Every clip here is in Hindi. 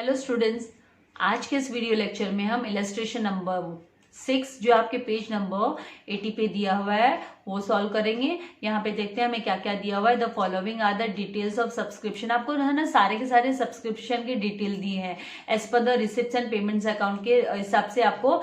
हेलो स्टूडेंट्स, आज के इस वीडियो लेक्चर में हम इलस्ट्रेशन नंबर 6 जो आपके पेज नंबर 80 पे दिया हुआ है वो सॉल्व करेंगे। यहाँ पे देखते हैं हमें क्या क्या दिया हुआ है। The following are the details of subscription. आपको है ना सारे के सारे सब्सक्रिप्शन की डिटेल दी है as per the receipts and payments account के हिसाब से आपको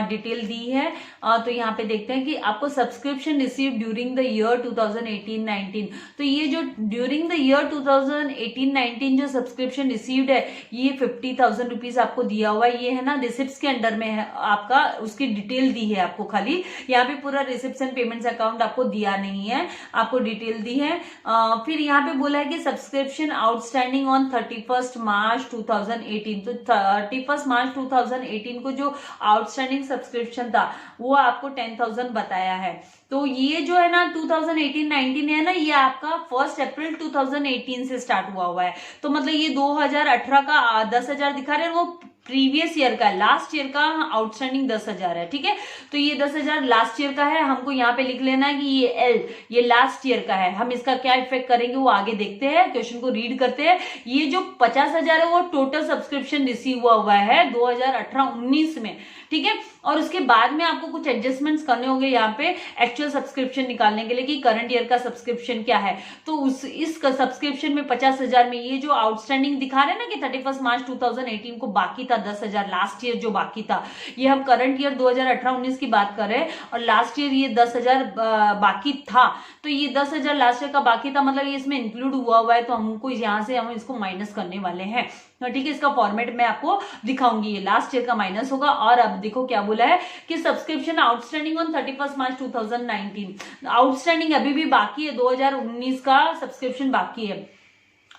डिटेल दी है। तो यहाँ पे देखते हैं कि आपको subscription receive during the year 2018-19। तो ये जो ड्यूरिंग द ईयर 2018-19 जो सब्सक्रिप्शन रिसीव्ड है ये 50,000 रुपीज आपको दिया हुआ है। ये है ना रिसिप्ट्स के अंडर में है, आपका उसकी डिटेल दी है आपको। खाली यहाँ पे पूरा रिसिप्ट्स एंड पेमेंट्स अकाउंट आपको दिया नहीं है, आपको डिटेल दी है। फिर यहाँ पे बोला है कि सब्सक्रिप्शन आउटस्टैंडिंग ऑन 31 मार्च 2018। तो 31 मार्च 2018 को जो आउटस्टैंडिंग सब्सक्रिप्शन था वो आपको 10,000 बताया है। तो ये जो है ना 2018-19 है ना, ये आपका 1 अप्रैल 2018 से स्टार्ट हुआ है। तो मतलब ये 2018 का 10,000 दिखा रहे हैं, वो प्रीवियस ईयर का, लास्ट ईयर का आउटस्टैंडिंग 10,000 है। ठीक है, तो ये 10,000 लास्ट ईयर का है। हमको यहाँ पे लिख लेना है कि ये एल ये लास्ट ईयर का है। हम इसका क्या इफेक्ट करेंगे वो आगे देखते हैं, क्वेश्चन को रीड करते हैं। ये जो 50,000 है वो टोटल सब्सक्रिप्शन रिसीव हुआ है 2018-19 में। ठीक है, और उसके बाद में आपको कुछ एडजस्टमेंट्स करने होंगे यहाँ पे एक्चुअल सब्सक्रिप्शन निकालने के लिए कि करंट ईयर का सब्सक्रिप्शन क्या है। तो इस सब्सक्रिप्शन में 50,000 में ये जो आउटस्टैंडिंग दिखा रहे हैं ना कि 31 मार्च 2018 को बाकी था 10,000, लास्ट ईयर जो बाकी था, ये हम करंट ईयर 2018-19 की बात कर रहे हैं और लास्ट ईयर ये 10,000 बाकी था। तो ये 10,000 लास्ट ईयर का बाकी था, मतलब ये इसमें इंक्लूड हुआ है। तो हमको यहाँ से हम इसको माइनस करने वाले हैं। ठीक है, इसका फॉर्मेट मैं आपको दिखाऊंगी। ये लास्ट ईयर का माइनस होगा। और अब देखो क्या बोला है कि subscription outstanding on 31 March 2019। Outstanding अभी भी बाकी है, 2019 का सब्सक्रिप्शन बाकी है,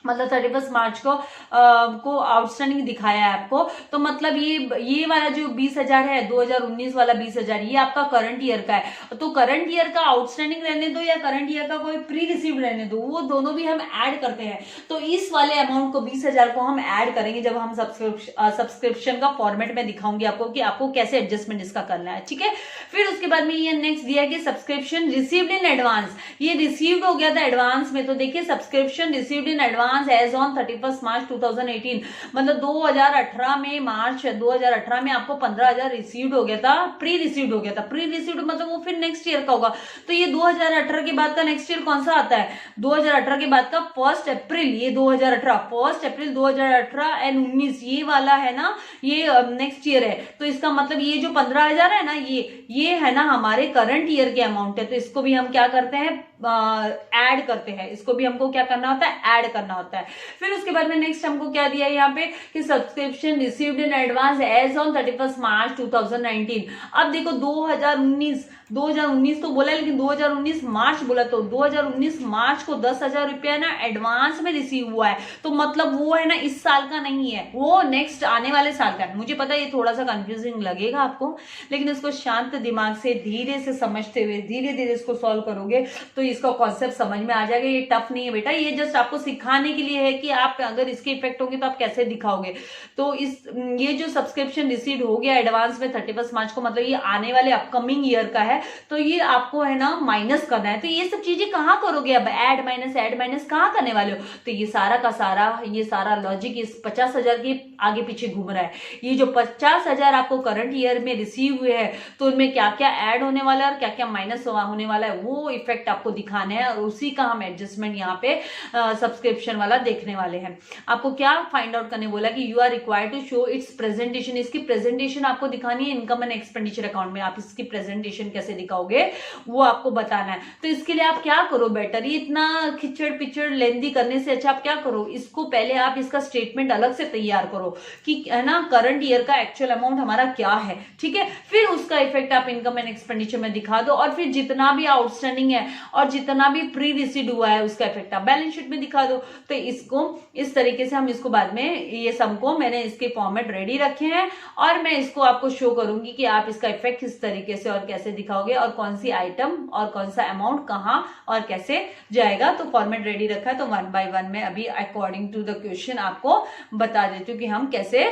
मतलब 31 मार्च को आउटस्टैंडिंग दिखाया है आपको। तो मतलब ये वाला जो 20,000 है 2019 वाला 20,000 ये आपका करंट ईयर का है। तो करंट ईयर का आउटस्टैंडिंग रहने दो या करंट ईयर का कोई प्री रिसीव्ड रहने दो, वो दोनों भी हम ऐड करते हैं। तो इस वाले अमाउंट को 20,000 को हम ऐड करेंगे जब हम सब्सक्रिप्शन का फॉर्मेट में दिखाऊंगी आपको कि आपको कैसे एडजस्टमेंट इसका करना है। ठीक है, फिर उसके बाद में ये नेक्स्ट दिया है कि सब्सक्रिप्शन रिसीव्ड इन एडवांस। ये रिसीव्ड हो गया था एडवांस में। तो देखिए subscription received in advance as on 31 March 2018, मतलब 2018 में मार्च 2018 में आपको 15,000 रिसीव्ड हो गया था, प्री रिसीव्ड हो गया था। प्री रिसीव्ड मतलब वो फिर नेक्स्ट ईयर का होगा। तो ये 2018 के बाद का नेक्स्ट ईयर कौन सा आता है? 2018 के बाद का 1 अप्रैल। ये 2018 1 अप्रैल 2018 एंड 19 ये वाला है ना, ये नेक्स्ट ईयर है। तो इसका मतलब ये जो 15,000 है ना, ये है ना हमारे करंट ईयर के अमाउंट है। तो इसको भी हम क्या करते हैं, ऐड करते हैं। इसको भी हमको क्या करना होता है, ऐड करना होता है। फिर उसके बाद में नेक्स्ट हमको क्या दिया है यहाँ पे कि subscription received in advance as on 31 March 2019। अब देखो 2019 तो बोला, लेकिन 2019 मार्च बोला। तो 2019 मार्च को 10,000 रुपया ना एडवांस में रिसीव हुआ है। तो मतलब वो है ना इस साल का नहीं है, वो नेक्स्ट आने वाले साल का है। मुझे पता है ये थोड़ा सा कंफ्यूजिंग लगेगा आपको, लेकिन इसको शांत दिमाग से धीरे से समझते हुए धीरे धीरे इसको सॉल्व करोगे तो इसका कॉन्सेप्ट समझ में आ जाएगा। ये टफ नहीं है बेटा, ये जस्ट आपको सिखाने के लिए है कि आप अगर इसके इफेक्ट होंगे तो आप कैसे दिखाओगे। तो ये जो सब्सक्रिप्शन रिसीव हो गया एडवांस में 31 मार्च को, मतलब ये आने वाले अपकमिंग ईयर का है। तो ये आपको है ना माइनस करना है। तो ये सब चीजें कहाँ करोगे अब, ऐड माइनस कहाँ करने वाले हो? तो ये सारा का सारा ये सारा लॉजिक इस 50,000 के आगे पीछे घूम रहा है। ये जो 50,000 आपको करंट ईयर में रिसीव हुए हैं तो उनमें क्या क्या ऐड होने वाला है और क्या क्या माइनस होने वाला है वो इफेक्ट आपको दिखाना है, और उसी का हम एडजस्टमेंट यहाँ पे सब्सक्रिप्शन वाला देखने वाले हैं। आपको क्या फाइंड आउट करने बोला कि you are required to show its presentation. इसकी प्रेजेंटेशन आपको दिखानी है इनकम एंड एक्सपेंडिचर अकाउंट में। आप इसकी प्रेजेंटेशन कैसे दिखाओगे वो आपको बताना है। तो इसके लिए आप क्या करो बेटर, ये इतना खिचड़ पिचड़ लेंदी करने से अच्छा आप क्या करो, इसको पहले आप इसका स्टेटमेंट अलग से तैयार करो कि है ना करंट ईयर का एक्चुअल अमाउंट हमारा क्या है। ठीक है, फिर उसका इफेक्ट आप इनकम एंड एक्सपेंडिचर में दिखा दो, और फिर जितना भी आउटस्टैंडिंग है और जितना भी प्री रिसीव्ड हुआ है उसका इफेक्ट आप बैलेंस शीट में दिखा दो। तो इसको इस तरीके से हम इसको बाद में ये सबको मैंने इसके फॉर्मेट रेडी रखे हैं और मैं इसको आपको शो करूंगी कि आप इसका इफेक्ट किस तरीके से और कैसे दिखाओगे और कौन सी आइटम और कौन सा अमाउंट कहां और कैसे जाएगा। तो फॉर्मेट रेडी रखा है, तो 1 by 1 में अभी अकॉर्डिंग टू द क्वेश्चन आपको बता देती हूँ कि हम कैसे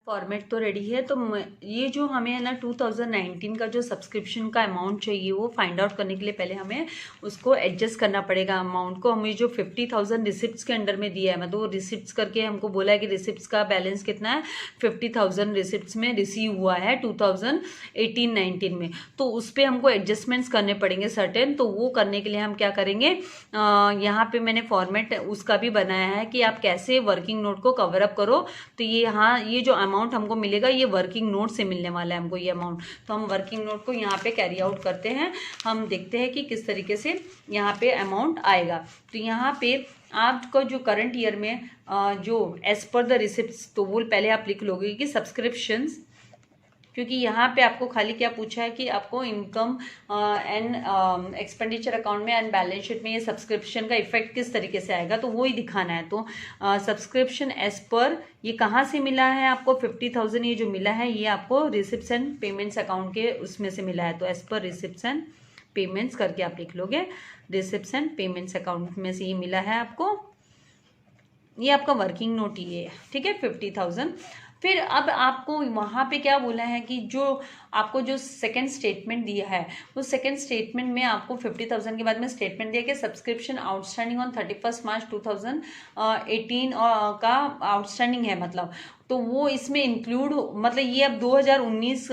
फॉर्मेट तो रेडी है। तो ये जो हमें है ना 2019 का जो सब्सक्रिप्शन का अमाउंट चाहिए वो फाइंड आउट करने के लिए पहले हमें उसको एडजस्ट करना पड़ेगा। अमाउंट को हमें जो 50,000 रिसिप्ट्स के अंडर में दिया है, मतलब वो रिसिप्ट्स करके हमको बोला है कि रिसिप्ट्स का बैलेंस कितना है, 50,000 रिसिप्ट्स में रिसीव हुआ है 2018-19 में। तो उस पर हमको एडजस्टमेंट्स करने पड़ेंगे सर्टेन। तो वो करने के लिए हम क्या करेंगे, यहाँ पे मैंने फॉर्मेट उसका भी बनाया है कि आप कैसे वर्किंग नोट को कवर अप करो। तो ये हाँ, ये जो अमाउंट हमको मिलेगा ये वर्किंग नोट से मिलने वाला है हमको ये अमाउंट। तो हम वर्किंग नोट को यहाँ पे कैरी आउट करते हैं। हम देखते हैं कि किस तरीके से यहाँ पे अमाउंट आएगा। तो यहाँ पे आपको जो करंट ईयर में जो एज पर द रिसिप्ट्स, तो वो पहले आप लिख लोगे कि सब्सक्रिप्शंस, क्योंकि यहाँ पे आपको खाली क्या पूछा है कि आपको इनकम एंड एक्सपेंडिचर अकाउंट में एंड बैलेंस शीट में ये सब्सक्रिप्शन का इफेक्ट किस तरीके से आएगा, तो वो ही दिखाना है। तो सब्सक्रिप्शन एज पर ये कहाँ से मिला है आपको, 50,000 ये जो मिला है ये आपको रिसिप्ट्स एंड पेमेंट्स अकाउंट के उसमें से मिला है। तो as per receipts and payments करके आप लिख लोगे, रिसिप्ट्स एंड पेमेंट्स अकाउंट में से ये मिला है आपको, ये आपका वर्किंग नोट ये है, ठीक है, 50,000। फिर अब आपको वहाँ पे क्या बोला है कि जो आपको जो सेकंड स्टेटमेंट दिया है, उस सेकंड स्टेटमेंट में आपको 50,000 के बाद में स्टेटमेंट दिया कि सब्सक्रिप्शन आउटस्टैंडिंग ऑन 31 मार्च 2018 का आउटस्टैंडिंग है, मतलब तो वो इसमें इंक्लूड, मतलब ये अब 2019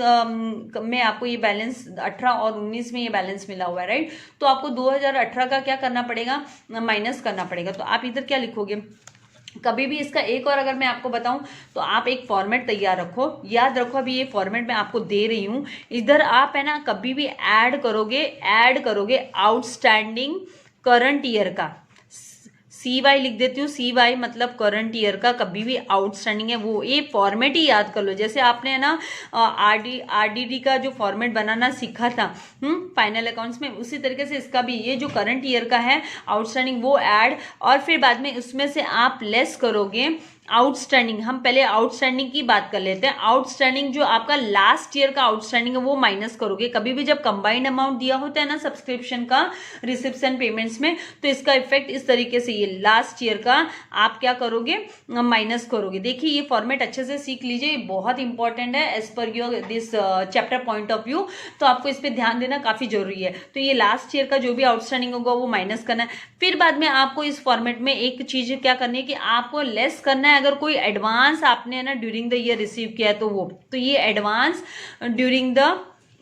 में आपको ये बैलेंस 18 और 19 में ये बैलेंस मिला हुआ है, राइट। तो आपको 2018 का क्या करना पड़ेगा, माइनस करना पड़ेगा। तो आप इधर क्या लिखोगे, कभी भी इसका एक और अगर मैं आपको बताऊं तो आप एक फॉर्मेट तैयार रखो, याद रखो अभी ये फॉर्मेट मैं आपको दे रही हूं, इधर आप है ना कभी भी ऐड करोगे आउटस्टैंडिंग करंट ईयर का, CY लिख देती हूँ, CY मतलब करंट ईयर का कभी भी आउटस्टैंडिंग है वो, ये फॉर्मेट ही याद कर लो। जैसे आपने है ना RDD का जो फॉर्मेट बनाना सीखा था फाइनल अकाउंट्स में, उसी तरीके से इसका भी ये जो करंट ईयर का है आउटस्टैंडिंग वो ऐड, और फिर बाद में उसमें से आप लेस करोगे आउटस्टैंडिंग। हम पहले आउटस्टैंडिंग की बात कर लेते हैं। आउटस्टैंडिंग जो आपका लास्ट ईयर का आउटस्टैंडिंग है वो माइनस करोगे। कभी भी जब कंबाइंड अमाउंट दिया होता है ना सब्सक्रिप्शन का रिसिप्ट्स एंड पेमेंट्स में, तो इसका इफेक्ट इस तरीके से ये लास्ट ईयर का आप क्या करोगे, माइनस करोगे। देखिए ये फॉर्मेट अच्छे से सीख लीजिए, बहुत इंपॉर्टेंट है as per your this chapter point of view. तो आपको इस पर ध्यान देना काफी जरूरी है। तो ये लास्ट ईयर का जो भी आउटस्टैंडिंग होगा वो माइनस करना है। फिर बाद में आपको इस फॉर्मेट में एक चीज क्या करनी है कि आपको लेस करना है अगर कोई एडवांस आपने ना ड्यूरिंग द ईयर रिसीव किया है तो वो, तो ये एडवांस ड्यूरिंग द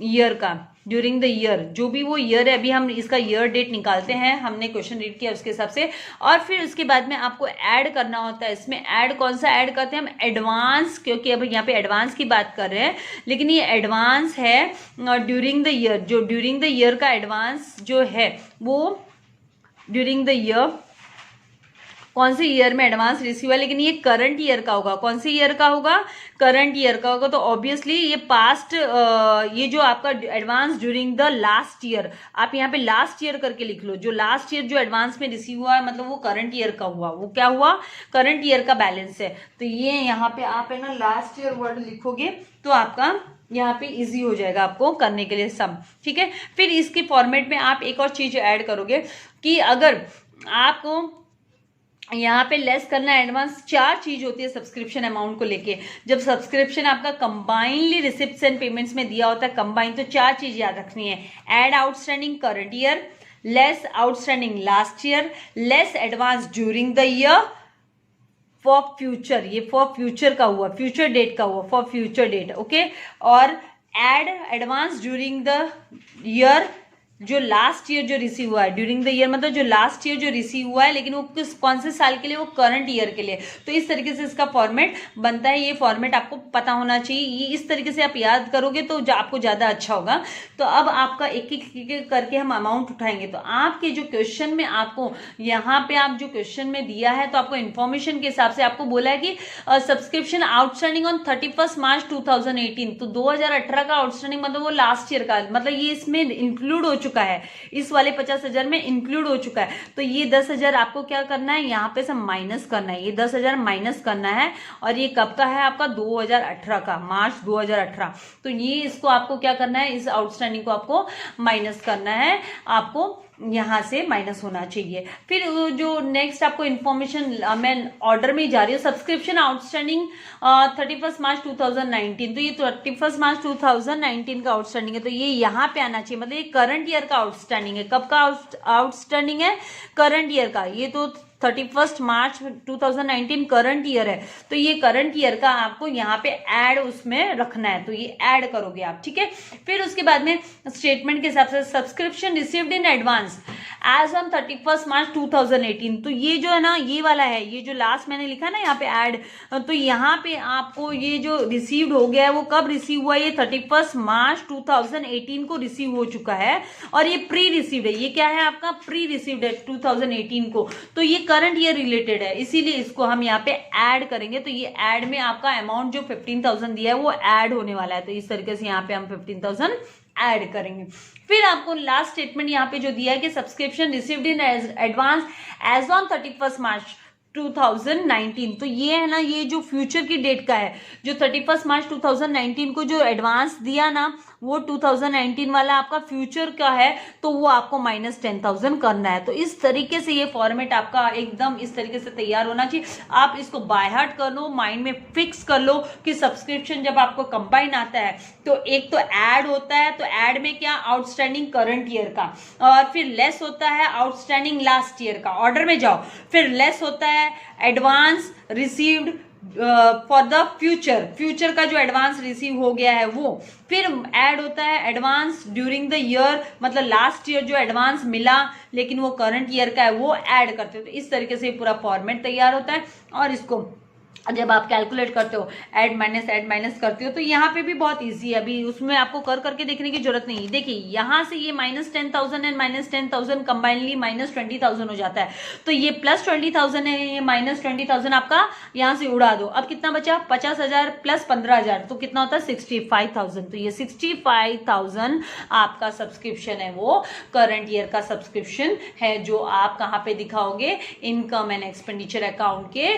ईयर का, ड्यूरिंग द ईयर जो भी वो ईयर है, अभी हम इसका ईयर डेट निकालते हैं, हमने क्वेश्चन रीड किया उसके हिसाब से। और फिर उसके बाद में आपको ऐड करना होता है। इसमें ऐड कौन सा ऐड करते हैं हम, एडवांस, क्योंकि अब यहाँ पे एडवांस की बात कर रहे हैं, लेकिन ये एडवांस है ड्यूरिंग द ईयर। जो ड्यूरिंग द ईयर का एडवांस जो है वो ड्यूरिंग द ईयर, कौन से ईयर में एडवांस रिसीव है, लेकिन ये करंट ईयर का होगा। कौन से ईयर का होगा, करंट ईयर का होगा। तो ऑब्वियसली ये पास्ट, ये जो आपका advance during the last year, आप यहाँ पे लास्ट ईयर करके लिख लो। जो लास्ट ईयर जो एडवांस में रिसीव हुआ है मतलब वो करंट ईयर का हुआ, वो क्या हुआ, करंट ईयर का बैलेंस है। तो ये यहाँ पे आप है ना लास्ट ईयर वर्ड लिखोगे तो आपका यहाँ पे इजी हो जाएगा आपको करने के लिए सम, ठीक है। फिर इसके फॉर्मेट में आप एक और चीज ऐड करोगे कि अगर आपको यहाँ पे लेस करना एडवांस, चार चीज होती है सब्सक्रिप्शन अमाउंट को लेके। जब सब्सक्रिप्शन आपका कंबाइनली रिसिप्ट्स एंड पेमेंट्स में दिया होता है कंबाइन, तो चार चीज याद रखनी है, add outstanding current year, less outstanding last year, less advance during the year for future, ये फॉर फ्यूचर का हुआ, फ्यूचर डेट का हुआ, फॉर फ्यूचर डेट, ओके। और add advance during the year, जो लास्ट ईयर जो रिसीव हुआ है, ड्यूरिंग द ईयर मतलब जो लास्ट ईयर जो रिसीव हुआ है, लेकिन वो किस कौन से साल के लिए, वो करंट ईयर के लिए। तो इस तरीके से इसका फॉर्मेट बनता है। ये फॉर्मेट आपको पता होना चाहिए, ये इस तरीके से आप याद करोगे तो आपको ज्यादा अच्छा होगा। तो अब आपका एक एक करके हम अमाउंट उठाएंगे। तो आपके जो क्वेश्चन में आपको यहाँ पे आप जो क्वेश्चन में दिया है, तो आपको इन्फॉर्मेशन के हिसाब से आपको बोला है कि सब्सक्रिप्शन आउटस्टैंडिंग ऑन 31 मार्च 2018, तो 2018 का आउटस्टैंडिंग मतलब वो लास्ट ईयर का, मतलब ये इसमें इंक्लूड हो चुका है, इस वाले 50,000 में इंक्लूड हो चुका है। तो ये 10,000 आपको क्या करना है, यहाँ पे से माइनस करना है, ये 10,000 माइनस करना है। और ये कब का है आपका, 2018 का, मार्च 2018। तो ये इसको आपको क्या करना है, इस आउटस्टैंडिंग को आपको माइनस करना है, आपको यहाँ से माइनस होना चाहिए। फिर जो नेक्स्ट आपको इन्फॉर्मेशन मैं ऑर्डर में जा रही हूँ, सब्सक्रिप्शन आउटस्टैंडिंग 31 मार्च 2019, तो ये 31 मार्च 2019 का आउटस्टैंडिंग है, तो ये यहाँ पे आना चाहिए, मतलब ये करंट ईयर का आउटस्टैंडिंग है। कब का आउटस्टैंडिंग है? करंट ईयर का। ये तो 31 मार्च 2019 करंट ईयर है, तो ये करंट ईयर का आपको यहाँ पे ऐड उसमें रखना है, तो ये ऐड करोगे आप, ठीक है। फिर उसके बाद में स्टेटमेंट के हिसाब से subscription received in advance as on 31 March 2018, तो ये जो है ना, ये वाला है, ये जो लास्ट मैंने लिखा है ना यहाँ पे ऐड, तो यहाँ पे आपको ये जो रिसीव्ड हो गया है वो कब रिसीव हुआ है? ये 31 मार्च 2018 को रिसीव हो चुका है, और ये प्री रिसीव्ड है। ये क्या है आपका? प्री रिसीव्ड है 2018 को, तो ये करंट ईयर रिलेटेड है, इसीलिए इसको हम यहाँ पे ऐड करेंगे। तो ये ऐड में आपका अमाउंट जो 15,000 दिया है वो ऐड होने वाला है, तो इस तरीके से यहाँ पे हम 15,000 ऐड करेंगे। फिर आपको लास्ट स्टेटमेंट यहाँ पे जो दिया है कि subscription received in advance as on 31 March 2019, तो ये है ना, ये जो फ्यूचर की डेट का है, जो 31 मार्च 2019 को जो एडवांस दिया ना, वो 2019 वाला आपका फ्यूचर का है, तो वो आपको -10,000 करना है। तो इस तरीके से ये फॉर्मेट आपका एकदम इस तरीके से तैयार होना चाहिए। आप इसको बाय हार्ट कर लो, माइंड में फिक्स कर लो कि सब्सक्रिप्शन जब आपको कंबाइन आता है तो एक तो ऐड होता है, तो ऐड में क्या? आउटस्टैंडिंग करंट ईयर का, और फिर लेस होता है आउटस्टैंडिंग लास्ट ईयर का। ऑर्डर में जाओ, फिर लेस होता है advance received for the future, future का जो एडवांस रिसीव हो गया है वो, फिर ऐड होता है एडवांस ड्यूरिंग द ईयर, मतलब लास्ट ईयर जो एडवांस मिला लेकिन वो करंट ईयर का है, वो ऐड करते हो। तो इस तरीके से पूरा फॉर्मेट तैयार होता है, और इसको जब आप कैलकुलेट करते हो, ऐड माइनस करते हो, तो यहाँ पे भी बहुत इजी है, अभी उसमें आपको कर करके देखने की जरूरत नहीं है। देखिए यहाँ से ये -10,000 एंड -10,000 कंबाइनली -20,000 हो जाता है, तो ये +20,000 है, ये -20,000 आपका यहाँ से उड़ा दो। अब कितना बचा? 50,000 + 15,000, तो कितना होता है? 65,000। तो ये 65,000 आपका सब्सक्रिप्शन है, वो करंट ईयर का सब्सक्रिप्शन है, जो आप कहाँ पे दिखाओगे? इनकम एंड एक्सपेंडिचर अकाउंट के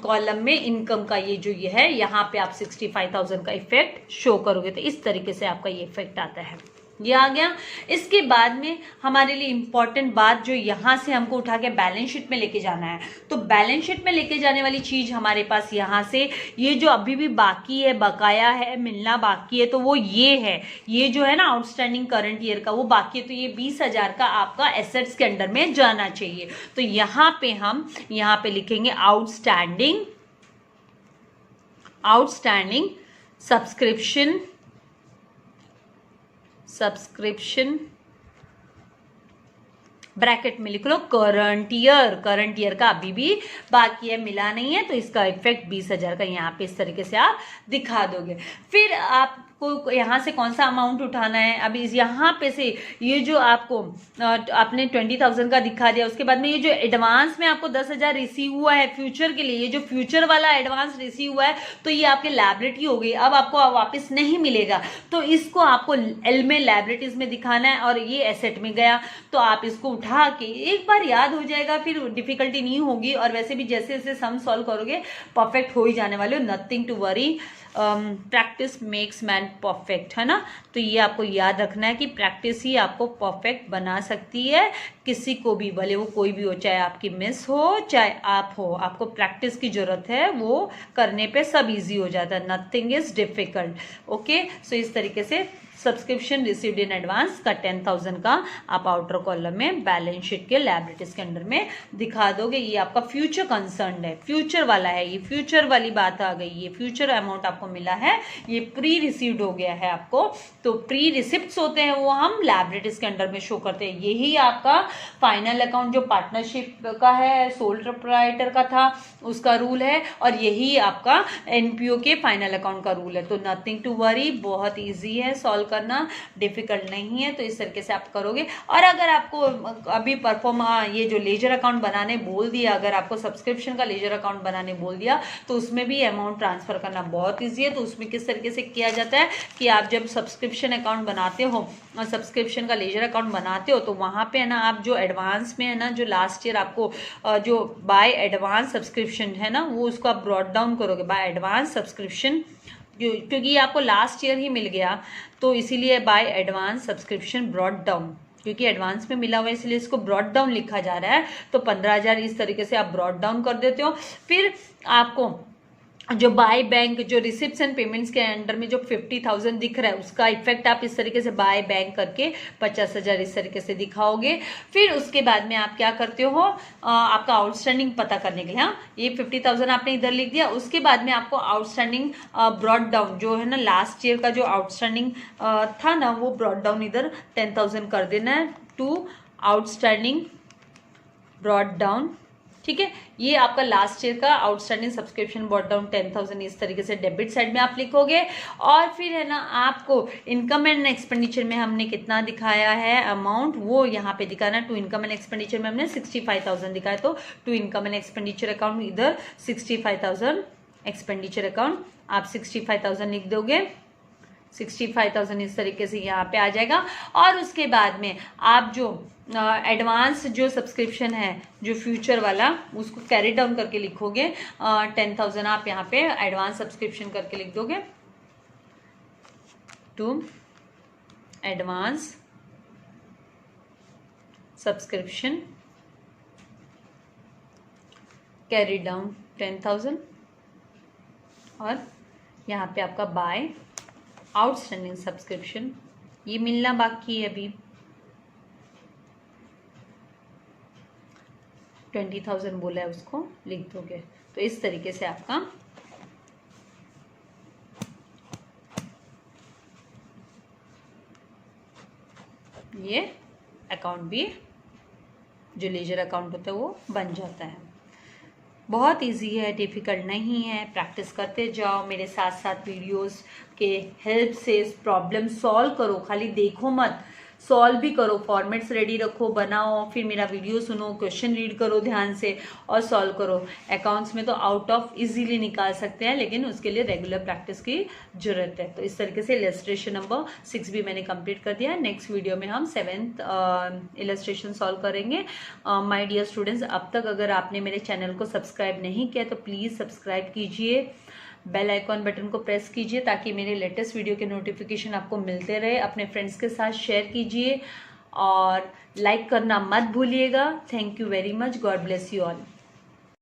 कॉलम में इनकम का ये जो ये है, यहाँ पे आप 65,000 का इफेक्ट शो करोगे, तो इस तरीके से आपका ये इफेक्ट आता है। ये आ गया। इसके बाद में हमारे लिए इंपॉर्टेंट बात जो यहाँ से हमको उठा के बैलेंस शीट में लेके जाना है, तो बैलेंस शीट में लेके जाने वाली चीज हमारे पास यहाँ से ये जो अभी भी बाकी है, बकाया है, मिलना बाकी है, तो वो ये है, ये जो है ना आउटस्टैंडिंग करंट ईयर का, वो बाकी है, तो ये 20,000 का आपका एसेट्स के अंडर में जाना चाहिए। तो यहाँ पे हम यहाँ पे लिखेंगे आउटस्टैंडिंग सब्सक्रिप्शन ब्रैकेट में लिख लो करंट ईयर का अभी भी बाकी है, मिला नहीं है, तो इसका इफेक्ट 20,000 का यहाँ पे इस तरीके से आप दिखा दोगे। फिर आपको यहाँ से कौन सा अमाउंट उठाना है? अभी यहाँ पे से ये जो आपको आपने 20,000 का दिखा दिया, उसके बाद में ये जो एडवांस में आपको 10,000 रिसीव हुआ है फ्यूचर के लिए, ये जो फ्यूचर वाला एडवांस रिसीव हुआ है, तो ये आपके लायबिलिटी हो गई, अब आपको वापस नहीं मिलेगा, तो इसको आपको एल में लायबिलिटीज में दिखाना है, और ये एसेट में गया, तो आप इसको उठा के एक बार याद हो जाएगा, फिर डिफिकल्टी नहीं होगी, और वैसे भी जैसे जैसे सम सॉल्व करोगे परफेक्ट हो ही जाने वाले हो, nothing to worry. Practice makes man perfect, है ना। तो ये आपको याद रखना है कि प्रैक्टिस ही आपको परफेक्ट बना सकती है, किसी को भी, भले वो कोई भी हो, चाहे आपकी मिस हो चाहे आप हो, आपको प्रैक्टिस की जरूरत है, वो करने पे सब इजी हो जाता है, नथिंग इज डिफिकल्ट। ओके, सो इस तरीके से सब्सक्रिप्शन रिसीव्ड इन एडवांस का 10,000 का आप आउटर कॉलम में बैलेंस शीट के लायबिलिटीज के अंडर में दिखा दोगे। ये आपका फ्यूचर कंसर्न है, फ्यूचर वाला है, ये फ्यूचर वाली बात आ गई, ये फ्यूचर अमाउंट आपको मिला है, ये प्री रिसीव्ड हो गया है आपको, तो प्री रिसिप्ट्स होते हैं वो हम लायबिलिटीज के अंडर में शो करते हैं। यही आपका फाइनल अकाउंट जो पार्टनरशिप का है, सोल प्रोप्राइटर का था, उसका रूल है, और यही आपका एनपीओ के फाइनल अकाउंट का रूल है। तो नथिंग टू वरी, बहुत ईजी है सॉल्व करना, डिफिकल्ट नहीं है, तो इस तरीके से आप करोगे। और अगर आपको अभी ये जो लेजर अकाउंट बनाने बोल दिया, अगर आपको सब्सक्रिप्शन का लेजर अकाउंट बनाने बोल दिया, तो उसमें भी अमाउंट ट्रांसफर करना बहुत ईजी है। तो उसमें किस तरीके से किया जाता है कि आप जब सब्सक्रिप्शन अकाउंट बनाते हो और सब्सक्रिप्शन का लेजर अकाउंट बनाते हो, तो वहाँ पे है ना, आप जो एडवांस में है ना, जो लास्ट ईयर आपको जो बाय एडवांस सब्सक्रिप्शन है ना, वो उसको आप ब्रॉड डाउन करोगे बाय एडवांस सब्सक्रिप्शन, क्योंकि ये आपको लास्ट ईयर ही मिल गया, तो इसीलिए by advance subscription brought down. क्योंकि एडवांस में मिला हुआ है इसलिए इसको ब्रॉड डाउन लिखा जा रहा है। तो 15,000 इस तरीके से आप ब्रॉड डाउन कर देते हो। फिर आपको जो बाय बैंक, जो रिसिप्ट्स एंड पेमेंट्स के अंडर में जो 50,000 दिख रहा है उसका इफेक्ट आप इस तरीके से बाय बैंक करके 50,000 इस तरीके से दिखाओगे। फिर उसके बाद में आप क्या करते हो, आपका आउटस्टैंडिंग पता करने के लिए, हाँ ये 50,000 आपने इधर लिख दिया। उसके बाद में आपको आउटस्टैंडिंग ब्रॉड डाउन जो है ना, लास्ट ईयर का जो आउटस्टैंडिंग था ना, वो ब्रॉड डाउन इधर 10,000 कर देना है टू आउटस्टैंडिंग ब्रॉड डाउन। ठीक है, ये आपका लास्ट ईयर का आउटस्टैंडिंग सब्सक्रिप्शन ब्रॉड डाउन 10,000 इस तरीके से डेबिट साइड में आप लिखोगे। और फिर है ना, आपको इनकम एंड एक्सपेंडिचर में हमने कितना दिखाया है अमाउंट, वो यहाँ पे दिखाना। टू इनकम एंड एक्सपेंडिचर में हमने 65,000 दिखाया, तो to income and expenditure account इधर 65,000 एक्सपेंडिचर अकाउंट आप 65,000 लिख दोगे। 65,000 इस तरीके से यहाँ पे आ जाएगा। और उसके बाद में आप जो एडवांस जो सब्सक्रिप्शन है जो फ्यूचर वाला, उसको कैरी डाउन करके लिखोगे। 10,000 आप यहाँ पे एडवांस सब्सक्रिप्शन करके लिख दोगे, to advance subscription carry down 10,000। और यहाँ पे आपका बाय आउटस्टैंडिंग सब्सक्रिप्शन ये मिलना बाकी है अभी, 20,000 बोला है उसको लिख दोगे। तो इस तरीके से आपका ये अकाउंट भी, जो लेजर अकाउंट होता है वो बन जाता है। बहुत इजी है, डिफ़िकल्ट नहीं है, प्रैक्टिस करते जाओ मेरे साथ साथ। वीडियोस के हेल्प से प्रॉब्लम सॉल्व करो, खाली देखो मत, सॉल्व भी करो। फॉर्मेट्स रेडी रखो, बनाओ, फिर मेरा वीडियो सुनो, क्वेश्चन रीड करो ध्यान से और सॉल्व करो। अकाउंट्स में तो आउट ऑफ इजीली निकाल सकते हैं, लेकिन उसके लिए रेगुलर प्रैक्टिस की जरूरत है। तो इस तरीके से इलस्ट्रेशन नंबर 6 भी मैंने कंप्लीट कर दिया है। नेक्स्ट वीडियो में हम 7th इलस्ट्रेशन सॉल्व करेंगे। माय डियर स्टूडेंट्स, अब तक अगर आपने मेरे चैनल को सब्सक्राइब नहीं किया तो प्लीज़ सब्सक्राइब कीजिए, बेल आइकॉन बटन को प्रेस कीजिए ताकि मेरे लेटेस्ट वीडियो के नोटिफिकेशन आपको मिलते रहे। अपने फ्रेंड्स के साथ शेयर कीजिए और लाइक करना मत भूलिएगा। Thank you very much, God bless you all.